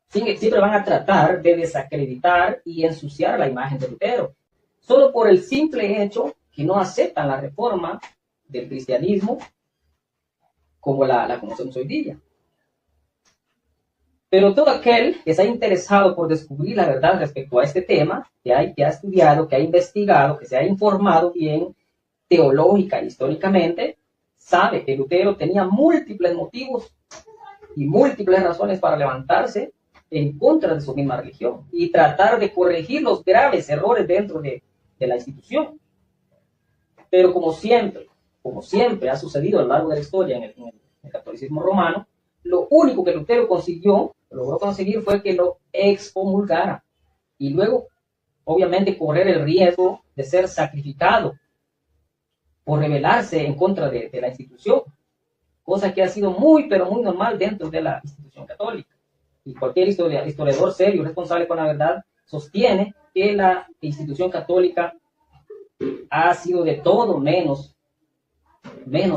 siempre van a tratar de desacreditar y ensuciar la imagen de Lutero, solo por el simple hecho que no aceptan la reforma del cristianismo como la conocemos hoy día. Pero todo aquel que se ha interesado por descubrir la verdad respecto a este tema, que ha estudiado, que ha investigado, que se ha informado bien teológica e históricamente, sabe que Lutero tenía múltiples motivos y múltiples razones para levantarse en contra de su misma religión y tratar de corregir los graves errores dentro de la institución. Pero como siempre ha sucedido a lo largo de la historia en el catolicismo romano, lo único que Lutero logró conseguir fue que lo excomulgara y luego, obviamente, correr el riesgo de ser sacrificado por rebelarse en contra de la institución, cosa que ha sido muy, pero muy normal dentro de la institución católica. Y cualquier historiador serio, responsable con la verdad, sostiene que la institución católica ha sido de todo menos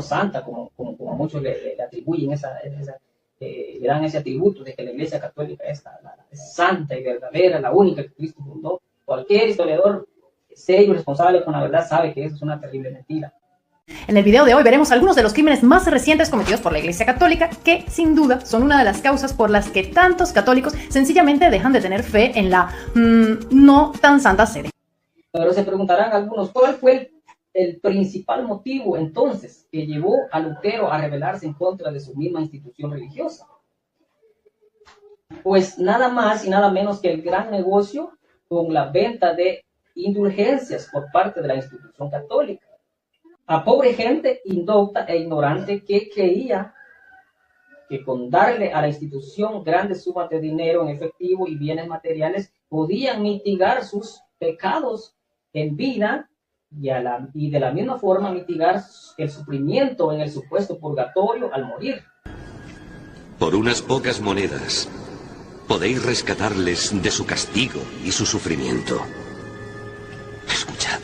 santa, como muchos le atribuyen le dan ese atributo de que la Iglesia Católica es santa y verdadera, la única que Cristo fundó. Cualquier historiador serio, responsable con la verdad, sabe que eso es una terrible mentira. En el video de hoy veremos algunos de los crímenes más recientes cometidos por la Iglesia Católica, que sin duda son una de las causas por las que tantos católicos sencillamente dejan de tener fe en la no tan santa sede. Pero se preguntarán algunos, ¿cuál fue el principal motivo entonces que llevó a Lutero a rebelarse en contra de su misma institución religiosa? Pues nada más y nada menos que el gran negocio con la venta de indulgencias por parte de la institución católica a pobre gente indocta e ignorante que creía que con darle a la institución grandes sumas de dinero en efectivo y bienes materiales podían mitigar sus pecados en vida y de la misma forma mitigar el sufrimiento en el supuesto purgatorio al morir. Por unas pocas monedas, podéis rescatarles de su castigo y su sufrimiento. Escuchad.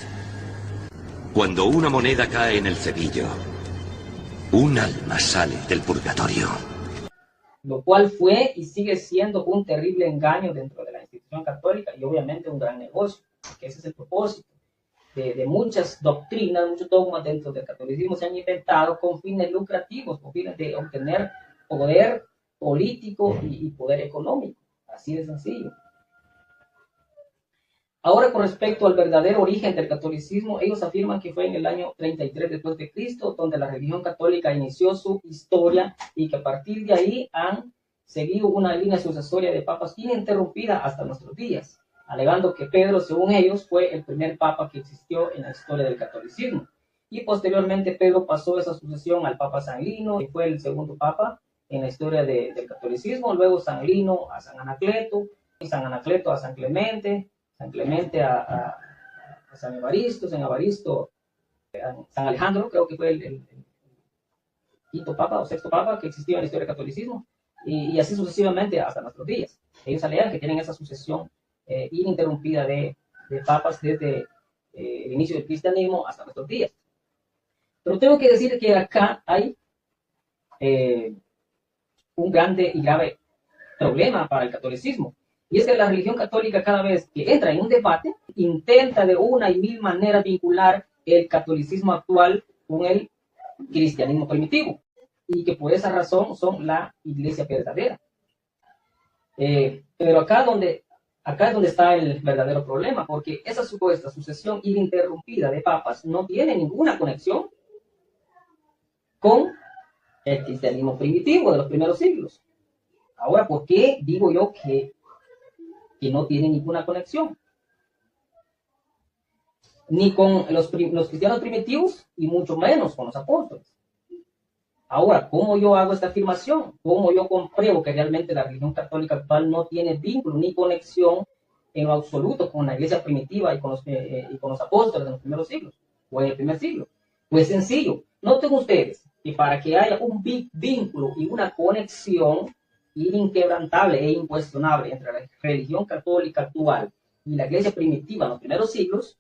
Cuando una moneda cae en el cerillo, un alma sale del purgatorio. Lo cual fue y sigue siendo un terrible engaño dentro de la institución católica y obviamente un gran negocio, que ese es el propósito de muchas doctrinas, muchos dogmas dentro del catolicismo se han inventado con fines lucrativos, con fines de obtener poder político y poder económico, así de sencillo. Ahora, con respecto al verdadero origen del catolicismo, ellos afirman que fue en el año 33 después de Cristo, donde la religión católica inició su historia y que a partir de ahí han seguido una línea sucesoria de papas ininterrumpida hasta nuestros días, alegando que Pedro, según ellos, fue el primer papa que existió en la historia del catolicismo. Y posteriormente Pedro pasó esa sucesión al papa San Lino, que fue el segundo papa en la historia del catolicismo, luego San Lino a San Anacleto, y San Anacleto a San Clemente, San Clemente a San Evaristo, San Evaristo a San Alejandro, creo que fue el quinto papa o sexto papa que existió en la historia del catolicismo, y así sucesivamente hasta nuestros días. Ellos alegan que tienen esa sucesión ininterrumpida de papas desde el inicio del cristianismo hasta nuestros días. Pero tengo que decir que acá hay un grande y grave problema para el catolicismo. Y es que la religión católica, cada vez que entra en un debate, intenta de una y mil maneras vincular el catolicismo actual con el cristianismo primitivo. Y que por esa razón son la iglesia verdadera. Pero acá es donde está el verdadero problema, porque esa supuesta sucesión ininterrumpida de papas no tiene ninguna conexión con el cristianismo primitivo de los primeros siglos. Ahora, ¿por qué digo yo que no tiene ninguna conexión? Ni con los cristianos primitivos y mucho menos con los apóstoles. Ahora, ¿cómo yo hago esta afirmación? ¿Cómo yo compruebo que realmente la religión católica actual no tiene vínculo ni conexión en lo absoluto con la iglesia primitiva y con los apóstoles de los primeros siglos o en el primer siglo? Pues sencillo. Noten ustedes que para que haya un vínculo y una conexión inquebrantable e incuestionable entre la religión católica actual y la iglesia primitiva en los primeros siglos,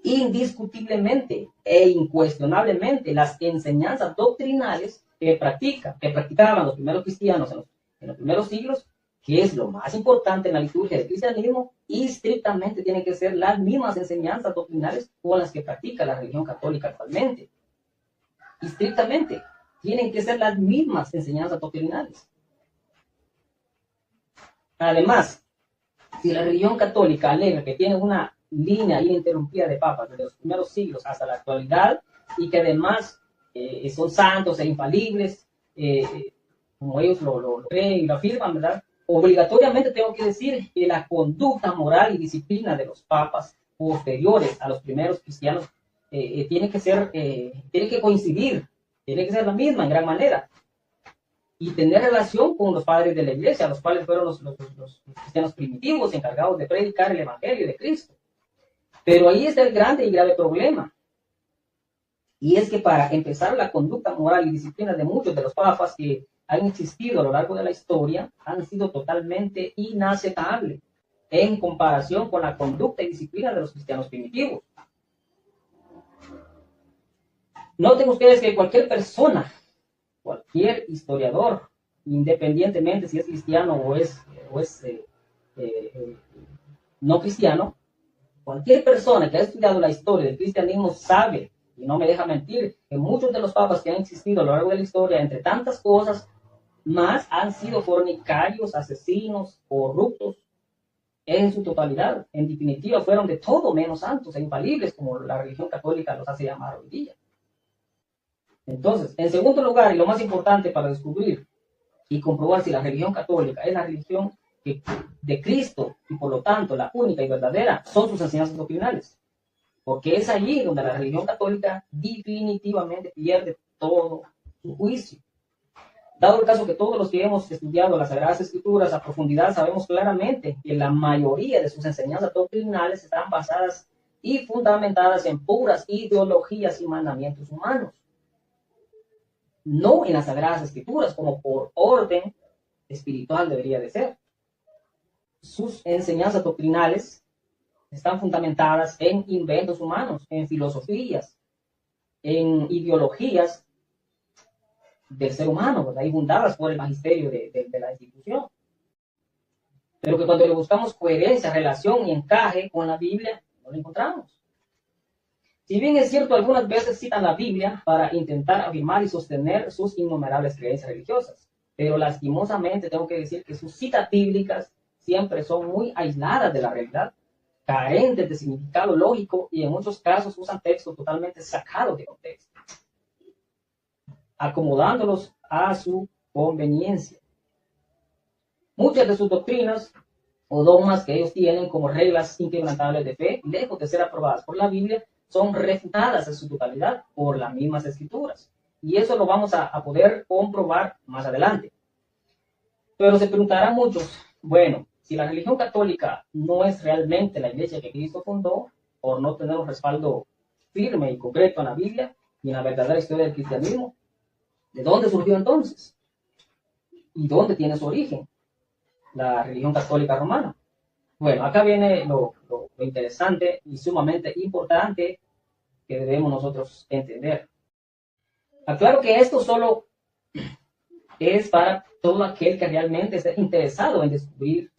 indiscutiblemente e incuestionablemente las enseñanzas doctrinales que practicaban los primeros cristianos en los primeros siglos, que es lo más importante en la liturgia del cristianismo, y estrictamente tienen que ser las mismas enseñanzas doctrinales con las que practica la religión católica actualmente. Estrictamente tienen que ser las mismas enseñanzas doctrinales. Además, si la religión católica alega que tiene una línea ininterrumpida de papas desde los primeros siglos hasta la actualidad y que además son santos e infalibles, como ellos lo creen y lo afirman, ¿verdad? Obligatoriamente tengo que decir que la conducta moral y disciplina de los papas posteriores a los primeros cristianos tiene que coincidir, tiene que ser la misma en gran manera y tener relación con los padres de la iglesia, los cuales fueron los cristianos primitivos encargados de predicar el evangelio de Cristo. Pero ahí está el grande y grave problema. Y es que para empezar, la conducta moral y disciplina de muchos de los papas que han existido a lo largo de la historia han sido totalmente inaceptables en comparación con la conducta y disciplina de los cristianos primitivos. Noten ustedes que cualquier persona, cualquier historiador, independientemente si es cristiano o es no cristiano, cualquier persona que ha estudiado la historia del cristianismo sabe, y no me deja mentir, que muchos de los papas que han existido a lo largo de la historia, entre tantas cosas más, han sido fornicarios, asesinos, corruptos, en su totalidad. En definitiva, fueron de todo menos santos e infalibles, como la religión católica los hace llamar hoy día. Entonces, en segundo lugar, y lo más importante para descubrir y comprobar si la religión católica es la religión de Cristo y por lo tanto la única y verdadera, son sus enseñanzas doctrinales. Porque es allí donde la religión católica definitivamente pierde todo su juicio. Dado el caso que todos los que hemos estudiado las Sagradas Escrituras a profundidad sabemos claramente que la mayoría de sus enseñanzas doctrinales están basadas y fundamentadas en puras ideologías y mandamientos humanos. no en las Sagradas Escrituras, como por orden espiritual debería de ser. Sus enseñanzas doctrinales están fundamentadas en inventos humanos, en filosofías, en ideologías del ser humano, ¿verdad? Y fundadas por el magisterio de la institución. Pero que cuando le buscamos coherencia, relación y encaje con la Biblia, no lo encontramos. Si bien es cierto, algunas veces citan la Biblia para intentar afirmar y sostener sus innumerables creencias religiosas, pero lastimosamente tengo que decir que sus citas bíblicas siempre son muy aisladas de la realidad, carentes de significado lógico y en muchos casos usan textos totalmente sacados de contexto, acomodándolos a su conveniencia. Muchas de sus doctrinas o dogmas que ellos tienen como reglas inquebrantables de fe, lejos de ser aprobadas por la Biblia, son refutadas en su totalidad por las mismas escrituras. Y eso lo vamos a poder comprobar más adelante. Pero se preguntarán muchos, bueno, si la religión católica no es realmente la iglesia que Cristo fundó, por no tener un respaldo firme y concreto en la Biblia y en la verdadera historia del cristianismo, ¿de dónde surgió entonces? ¿Y dónde tiene su origen la religión católica romana? Bueno, acá viene lo interesante y sumamente importante que debemos nosotros entender. Aclaro que esto solo es para todo aquel que realmente esté interesado en descubrir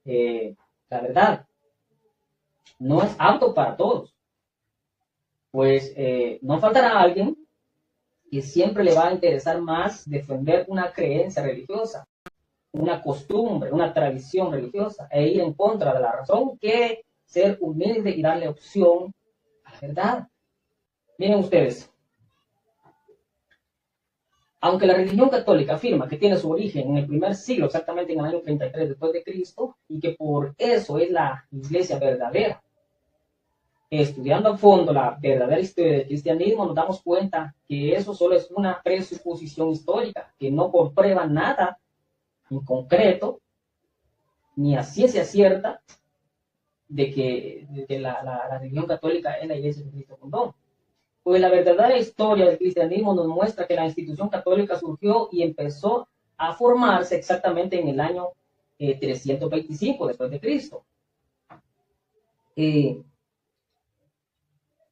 la verdad. No es apto para todos. Pues no faltará alguien que siempre le va a interesar más defender una creencia religiosa, una costumbre, una tradición religiosa, e ir en contra de la razón, que ser humilde y darle opción a la verdad. Miren ustedes, aunque la religión católica afirma que tiene su origen en el primer siglo, exactamente en el año 33 después de Cristo, y que por eso es la iglesia verdadera, estudiando a fondo la verdadera historia del cristianismo, nos damos cuenta que eso solo es una presuposición histórica, que no comprueba nada en concreto, ni a ciencia cierta, de que la religión católica es la iglesia que Cristo fundó. Pues la verdadera historia del cristianismo nos muestra que la institución católica surgió y empezó a formarse exactamente en el año 325 después de Cristo.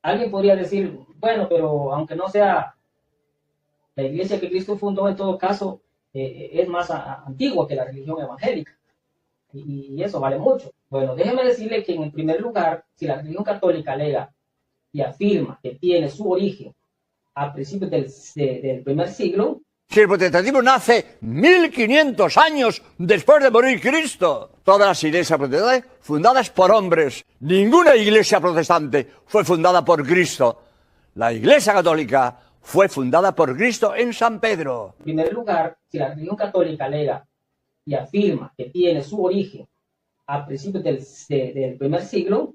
Alguien podría decir, bueno, pero aunque no sea la iglesia que Cristo fundó, en todo caso, es más antigua que la religión evangélica. Y eso vale mucho. Bueno, déjeme decirle que en el primer lugar, si la religión católica alega y afirma que tiene su origen a principios del primer siglo, si el protestantismo nace 1500 años después de morir Cristo, todas las iglesias protestantes fundadas por hombres, ninguna iglesia protestante fue fundada por Cristo. La iglesia católica fue fundada por Cristo en San Pedro. En primer lugar, si la religión católica alega y afirma que tiene su origen a principios del primer siglo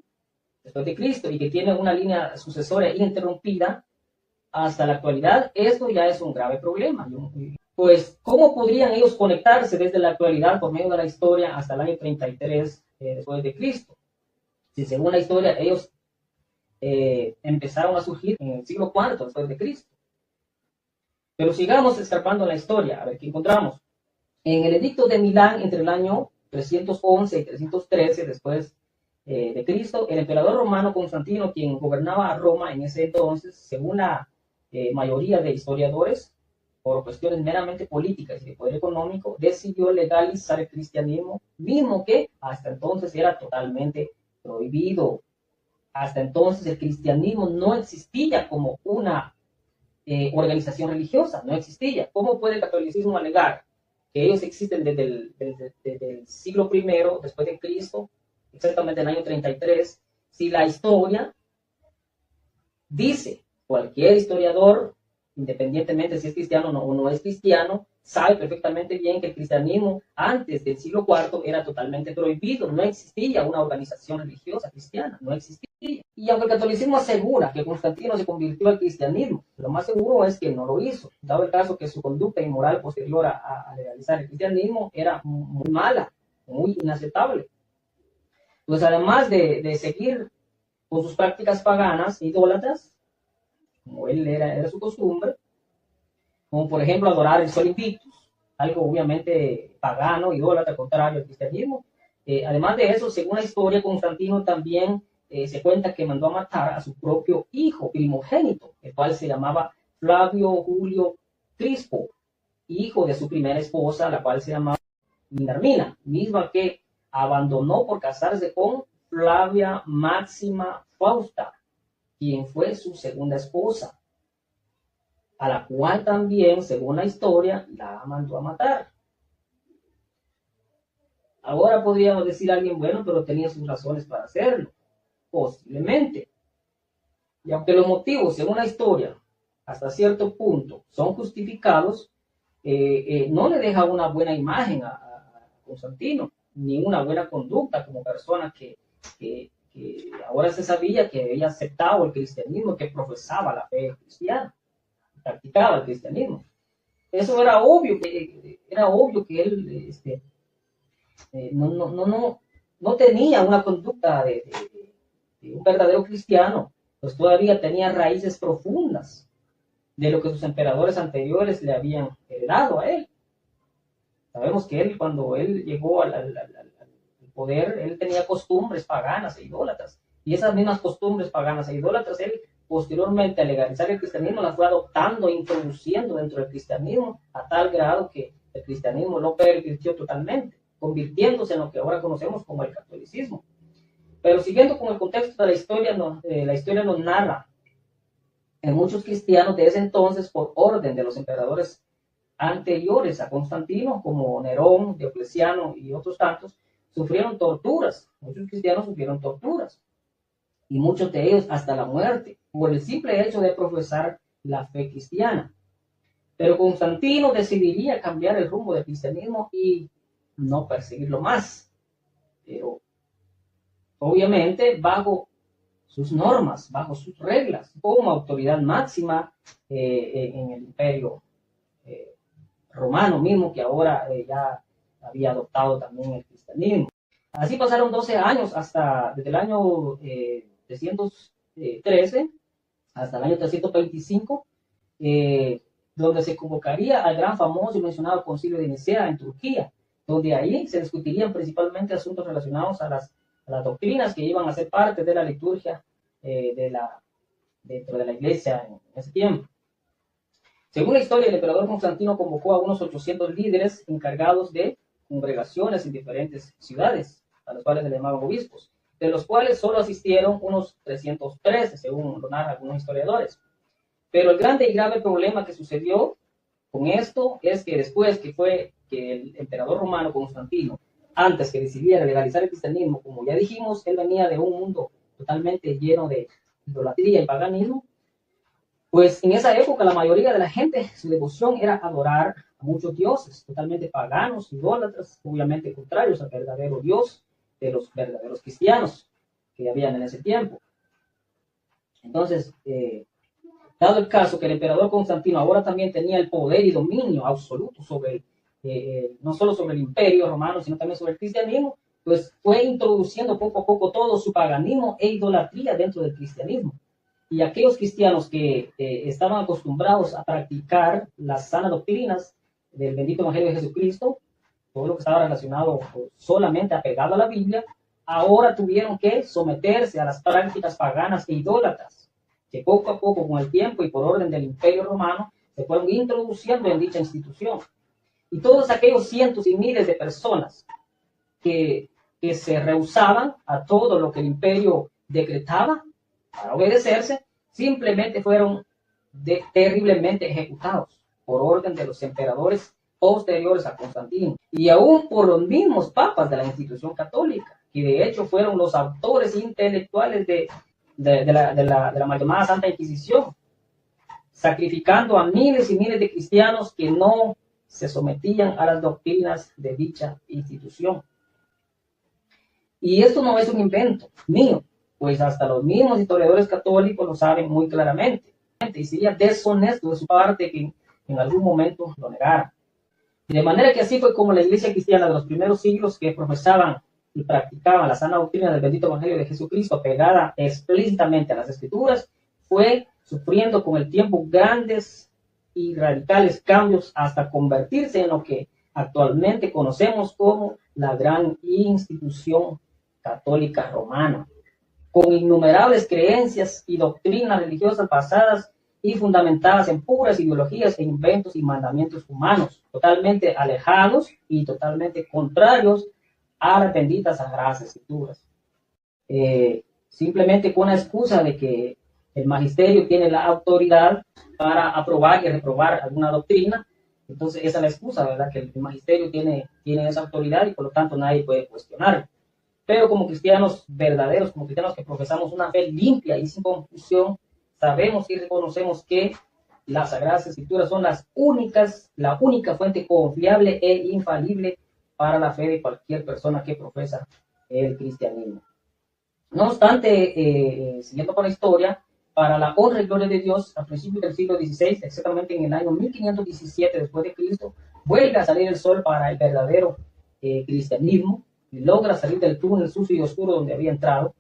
después de Cristo y que tiene una línea sucesoria ininterrumpida hasta la actualidad, esto ya es un grave problema. Pues, ¿cómo podrían ellos conectarse desde la actualidad por medio de la historia hasta el año 33 después de Cristo? Si según la historia ellos empezaron a surgir en el siglo IV después de Cristo. Pero sigamos escarbando la historia, a ver qué encontramos. En el edicto de Milán, entre el año 311 y 313 después de Cristo, el emperador romano Constantino, quien gobernaba a Roma en ese entonces, según la mayoría de historiadores, por cuestiones meramente políticas y de poder económico, decidió legalizar el cristianismo, mismo que hasta entonces era totalmente prohibido. Hasta entonces el cristianismo no existía como una organización religiosa, no existía. ¿Cómo puede el catolicismo alegar que ellos existen desde el siglo I después de Cristo, exactamente en el año 33, si la historia dice, cualquier historiador, independientemente si es cristiano o no es cristiano, sabe perfectamente bien que el cristianismo antes del siglo IV era totalmente prohibido, no existía una organización religiosa cristiana, no existía. Y aunque el catolicismo asegura que Constantino se convirtió al cristianismo, lo más seguro es que no lo hizo, dado el caso que su conducta inmoral posterior a legalizar el cristianismo era muy mala, muy inaceptable. Pues además de seguir con sus prácticas paganas, idólatras, como él era su costumbre, como por ejemplo adorar el Sol Invictus, algo obviamente pagano, idólatra, contrario al cristianismo. Además de eso, según la historia, Constantino también se cuenta que mandó a matar a su propio hijo primogénito, el cual se llamaba Flavio Julio Crispo, hijo de su primera esposa, la cual se llamaba Minervina, misma que abandonó por casarse con Flavia Máxima Fausta, quien fue su segunda esposa, a la cual también, según la historia, la mandó a matar. Ahora podríamos decir a alguien, bueno, pero tenía sus razones para hacerlo, posiblemente. Y aunque los motivos, según la historia, hasta cierto punto son justificados, no le deja una buena imagen a Constantino, ni una buena conducta como persona que ahora se sabía que había aceptado el cristianismo, que profesaba la fe cristiana, practicaba el cristianismo. Eso era obvio que él no tenía una conducta de un verdadero cristiano, pues todavía tenía raíces profundas de lo que sus emperadores anteriores le habían heredado a él. Sabemos que él, cuando él llegó al poder, él tenía costumbres paganas e idólatras, y esas mismas costumbres paganas e idólatras, él posteriormente, al legalizar el cristianismo, las fue adoptando e introduciendo dentro del cristianismo, a tal grado que el cristianismo lo pervirtió totalmente, convirtiéndose en lo que ahora conocemos como el catolicismo. Pero siguiendo con el contexto de la historia nos narra en muchos cristianos de ese entonces, por orden de los emperadores anteriores a Constantino, como Nerón, Diocleciano y otros tantos, sufrieron torturas. Muchos cristianos sufrieron torturas, y muchos de ellos hasta la muerte, por el simple hecho de profesar la fe cristiana. Pero Constantino decidiría cambiar el rumbo del cristianismo y no perseguirlo más, pero obviamente bajo sus normas, bajo sus reglas, como autoridad máxima en el imperio romano mismo, que ahora ya había adoptado también el cristianismo. Así pasaron 12 años hasta desde el año 313 hasta el año 325, donde se convocaría al gran famoso y mencionado concilio de Nicea en Turquía, donde ahí se discutirían principalmente asuntos relacionados a las doctrinas que iban a ser parte de la liturgia dentro de la iglesia en ese tiempo. Según la historia, el emperador Constantino convocó a unos 800 líderes encargados de congregaciones en diferentes ciudades, a los cuales se le llamaban obispos, de los cuales solo asistieron unos 313, según lo narran algunos historiadores. Pero el grande y grave problema que sucedió con esto es que después que el emperador romano Constantino, antes que decidiera legalizar el cristianismo, como ya dijimos, él venía de un mundo totalmente lleno de idolatría y paganismo, pues en esa época la mayoría de la gente, su devoción era adorar a muchos dioses, totalmente paganos, idólatras, obviamente contrarios al verdadero Dios de los verdaderos cristianos que habían en ese tiempo. Entonces, dado el caso que el emperador Constantino ahora también tenía el poder y dominio absoluto sobre, no solo sobre el imperio romano, sino también sobre el cristianismo, pues fue introduciendo poco a poco todo su paganismo e idolatría dentro del cristianismo. Y aquellos cristianos que estaban acostumbrados a practicar las sanas doctrinas del bendito Evangelio de Jesucristo, todo lo que estaba relacionado solamente apegado a la Biblia, ahora tuvieron que someterse a las prácticas paganas e idólatras, que poco a poco, con el tiempo y por orden del Imperio Romano, se fueron introduciendo en dicha institución. Y todos aquellos cientos y miles de personas que se rehusaban a todo lo que el imperio decretaba para obedecerse, simplemente fueron terriblemente ejecutados por orden de los emperadores posteriores a Constantino, y aún por los mismos papas de la institución católica, que de hecho fueron los autores intelectuales de la mal llamada Santa Inquisición, sacrificando a miles y miles de cristianos que no se sometían a las doctrinas de dicha institución. Y esto no es un invento mío, pues hasta los mismos historiadores católicos lo saben muy claramente, y sería deshonesto de su parte que en algún momento lo negara. De manera que así fue como la iglesia cristiana de los primeros siglos, que profesaban y practicaban la sana doctrina del bendito Evangelio de Jesucristo, pegada explícitamente a las Escrituras, fue sufriendo con el tiempo grandes y radicales cambios hasta convertirse en lo que actualmente conocemos como la gran institución católica romana, con innumerables creencias y doctrinas religiosas basadas y fundamentadas en puras ideologías e inventos y mandamientos humanos, totalmente alejados y totalmente contrarios a las benditas Sagradas Escrituras. Simplemente con la excusa de que el magisterio tiene la autoridad para aprobar y reprobar alguna doctrina, entonces esa es la excusa, ¿verdad? Que el magisterio tiene esa autoridad y por lo tanto nadie puede cuestionarlo. Pero como cristianos verdaderos, como cristianos que profesamos una fe limpia y sin confusión, sabemos y reconocemos que las Sagradas Escrituras son la única fuente confiable e infalible para la fe de cualquier persona que profesa el cristianismo. No obstante, siguiendo con la historia, para la honra y gloria de Dios, a principios del siglo XVI, exactamente en el año 1517 después de Cristo, vuelve a salir el sol para el verdadero cristianismo, y logra salir del túnel sucio y oscuro donde había entrado,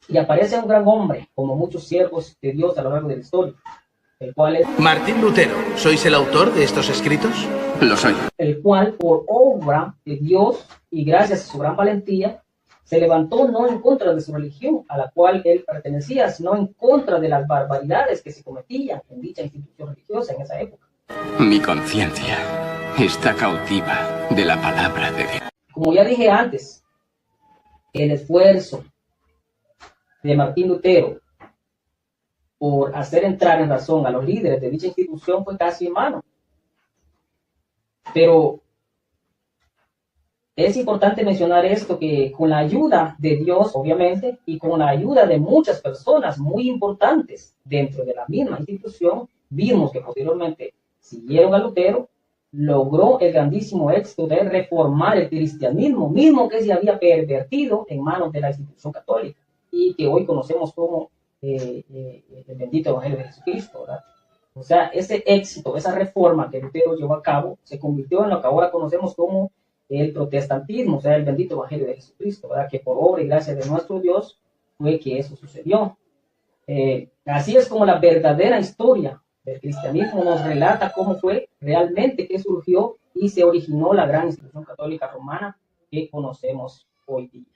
y aparece un gran hombre, como muchos siervos de Dios a lo largo de la historia, el cual es Martín Lutero. ¿Sois el autor de estos escritos? Lo soy. El cual, por obra de Dios y gracias a su gran valentía, se levantó no en contra de su religión, a la cual él pertenecía, sino en contra de las barbaridades que se cometían en dicha institución religiosa en esa época. Mi conciencia está cautiva de la palabra de Dios. Como ya dije antes, el esfuerzo de Martín Lutero por hacer entrar en razón a los líderes de dicha institución fue casi en vano. Pero es importante mencionar esto, que con la ayuda de Dios, obviamente, y con la ayuda de muchas personas muy importantes dentro de la misma institución, vimos que posteriormente siguieron a Lutero, logró el grandísimo éxito de reformar el cristianismo, mismo que se había pervertido en manos de la institución católica, y que hoy conocemos como el bendito Evangelio de Jesucristo, ¿verdad? O sea, ese éxito, esa reforma que Lutero llevó a cabo, se convirtió en lo que ahora conocemos como el protestantismo, o sea, el bendito Evangelio de Jesucristo, ¿verdad? Que por obra y gracia de nuestro Dios fue que eso sucedió. Así es como la verdadera historia del cristianismo nos relata cómo fue realmente que surgió y se originó la gran institución católica romana que conocemos hoy día.